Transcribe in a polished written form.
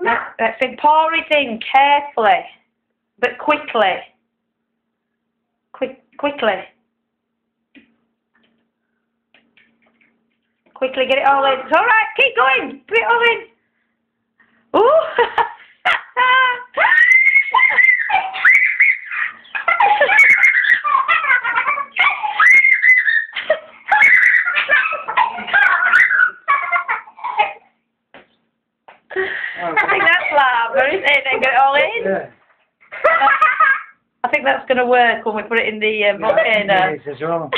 Let's pour it in carefully, but quickly. Quickly. Quickly, get it all in. It's alright, keep going. Put it all in. Ooh! I think that's lava, isn't it? Then get it all in. Yeah. I think that's going to work when we put it in the volcano. Yes, as well.